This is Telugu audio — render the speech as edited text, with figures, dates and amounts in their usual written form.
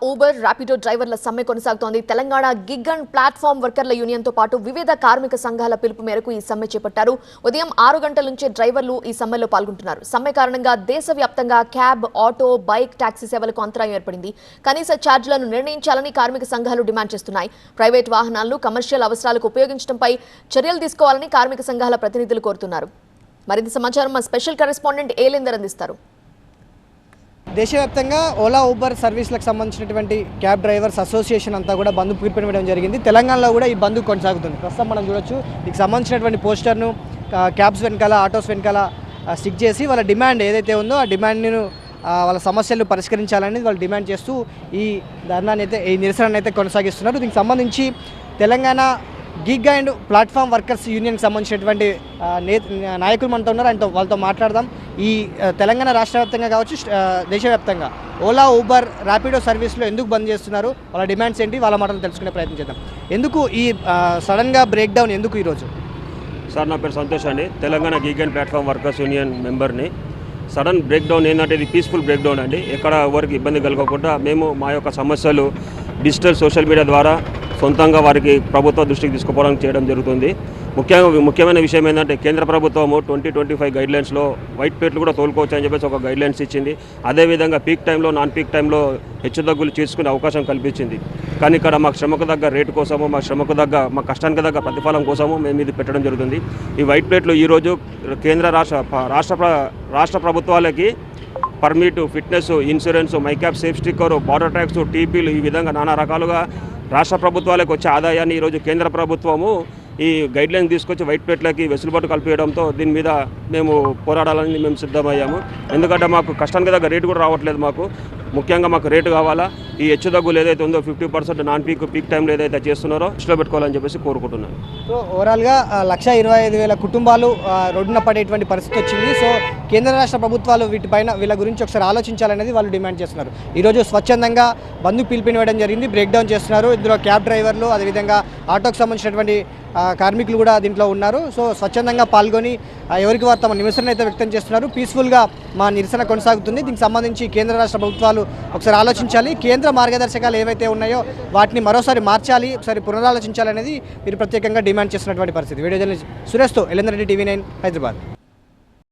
ఊబర్ ర్యాపిడో డ్రైవర్ల సమ్మె కొనసాగుతోంది. తెలంగాణ గిగ్ అండ్ ప్లాట్ఫామ్ వర్కర్ల యూనియన్ తో పాటు వివిధ కార్మిక సంఘాల పిలుపు మేరకు ఈ సమ్మె చేపట్టారు. ఉదయం 6 గంటల నుంచే డ్రైవర్లు ఈ సమ్మెలో పాల్గొంటున్నారు. సమ్మె కారణంగా దేశవ్యాప్తంగా క్యాబ్, ఆటో, బైక్, టాక్సీ సేవలకు అంతరాయం ఏర్పడింది. కనీస ఛార్జీలను నిర్ణయించాలని కార్మిక సంఘాలు డిమాండ్ చేస్తున్నాయి. ప్రైవేట్ వాహనాలను కమర్షియల్ అవసరాలకు ఉపయోగించడంపై చర్యలు తీసుకోవాలని కార్మిక సంఘాల ప్రతినిధులు కోరుతున్నారు. మరింత సమాచారం మా స్పెషల్ కరెస్పాండెంట్ ఏలేందర్ అందిస్తారు. దేశవ్యాప్తంగా ఓలా ఊబర్ సర్వీసులకు సంబంధించినటువంటి క్యాబ్ డ్రైవర్స్ అసోసియేషన్ అంతా కూడా బంద్ పిలుపునివ్వడం జరిగింది. తెలంగాణలో కూడా ఈ బంద్ కొనసాగుతుంది. ప్రస్తుతం మనం చూడొచ్చు, దీనికి సంబంధించినటువంటి పోస్టర్ను క్యాబ్స్ వెనకాల, ఆటోస్ వెనకాల స్టిక్ చేసి వాళ్ళ డిమాండ్ ఏదైతే ఉందో ఆ డిమాండ్ను వాళ్ళ సమస్యలు పరిష్కరించాలని వాళ్ళు డిమాండ్ చేస్తూ ఈ ధర్నాన్ని అయితే, ఈ నిరసనను అయితే కొనసాగిస్తున్నారు. దీనికి సంబంధించి Telangana gig and platform workers యూనియన్కి సంబంధించినటువంటి నాయకులు మనతో ఉన్నారు. వాళ్ళతో మాట్లాడదాం. ఈ తెలంగాణ రాష్ట్ర వ్యాప్తంగా కావచ్చు, దేశవ్యాప్తంగా ఓలా, ఊబర్, ర్యాపిడో సర్వీస్లో ఎందుకు బంద్ చేస్తున్నారు, వాళ్ళ డిమాండ్స్ ఏంటి, వాళ్ళ మాటలు తెలుసుకునే ప్రయత్నం చేద్దాం. ఎందుకు ఈ సడన్గా బ్రేక్ డౌన్ ఎందుకు ఈరోజు? సార్, నా పేరు సంతోష్ అండి. Telangana gig and platform workers union మెంబర్ని. సడన్ బ్రేక్ డౌన్ ఏంటంటే ఇది పీస్ఫుల్ బ్రేక్ డౌన్ అండి. ఎక్కడ ఎవరికి ఇబ్బంది కలగకుండా మేము మా యొక్క సమస్యలు డిజిటల్ సోషల్ మీడియా ద్వారా సొంతంగా వారికి ప్రభుత్వ దృష్టికి తీసుకుపోవడానికి చేయడం జరుగుతుంది. ముఖ్యమైన విషయం ఏంటంటే కేంద్ర ప్రభుత్వము 2025 గైడ్లైన్స్లో వైట్ ప్లేట్లు కూడా తోలుకోవచ్చు అని చెప్పేసి ఒక గైడ్లైన్స్ ఇచ్చింది. అదేవిధంగా పీక్ టైంలో, నాన్ పీక్ టైంలో హెచ్చుతగ్గులు చేసుకునే అవకాశం కల్పించింది. కానీ ఇక్కడ మాకు శ్రమకు తగ్గ రేటు కోసము, మా కష్టానికి తగ్గ ప్రతిఫలం కోసము మేము ఇది పెట్టడం జరుగుతుంది. ఈ వైట్ ప్లేట్లు ఈరోజు కేంద్ర రాష్ట్ర ప్రభుత్వాలకి పర్మిట్, ఫిట్నెస్, ఇన్సూరెన్స్, మైక్యాప్, సేఫ్ స్టిక్కరు, బార్డర్ ట్యాక్స్, టీపీలు, ఈ విధంగా నానా రకాలుగా రాష్ట్ర ప్రభుత్వాలకు వచ్చే ఆదాయాన్ని ఈరోజు కేంద్ర ప్రభుత్వము ఈ గైడ్లైన్ తీసుకొచ్చి వైట్ ప్లేట్లకి వెసులుబాటు కల్పించడంతో దీని మీద మేము పోరాడాలని మేము సిద్ధమయ్యాము. ఎందుకంటే మాకు కష్టానికి దగ్గర రేటు కూడా రావట్లేదు. ముఖ్యంగా మాకు రేటు కావాలా. ఈ హెచ్చుతగ్గులు ఏదైతే ఉందో 50% నాన్ పీక్ టైంలో ఏదైతే చేస్తున్నారో దృష్టిలో పెట్టుకోవాలని చెప్పేసి కోరుకుంటున్నాను. సో ఓవరాల్గా 1,25,000 కుటుంబాలు రోడ్డున పడేటువంటి పరిస్థితి వచ్చింది. సో కేంద్ర రాష్ట్ర ప్రభుత్వాలు వీళ్ళ గురించి ఒకసారి ఆలోచించాలనేది వాళ్ళు డిమాండ్ చేస్తున్నారు. ఈరోజు స్వచ్ఛందంగా బంద్ పిలుపునివ్వడం జరిగింది. బ్రేక్ డౌన్ చేస్తున్నారు. ఇందులో క్యాబ్ డ్రైవర్లు, అదేవిధంగా ఆటోకు సంబంధించినటువంటి కార్మికులు కూడా దీంట్లో ఉన్నారు. సో స్వచ్ఛందంగా పాల్గొని ఎవరికి వారు తమ నిరసన అయితే వ్యక్తం చేస్తున్నారు. పీస్ఫుల్గా మా నిరసన కొనసాగుతుంది. దీనికి సంబంధించి కేంద్ర రాష్ట్ర ప్రభుత్వాలు ఒకసారి ఆలోచించాలి. కేంద్ర మార్గదర్శకాలు ఏవైతే ఉన్నాయో వాటిని మరోసారి మార్చాలి, ఒకసారి పునరాలోచించాలనేది వీరు ప్రత్యేకంగా డిమాండ్ చేస్తున్నటువంటి పరిస్థితి. వీడియో జర్నలిస్ట్ సురేష్తో ఎలేందర్ రెడ్డి, TV9 హైదరాబాద్.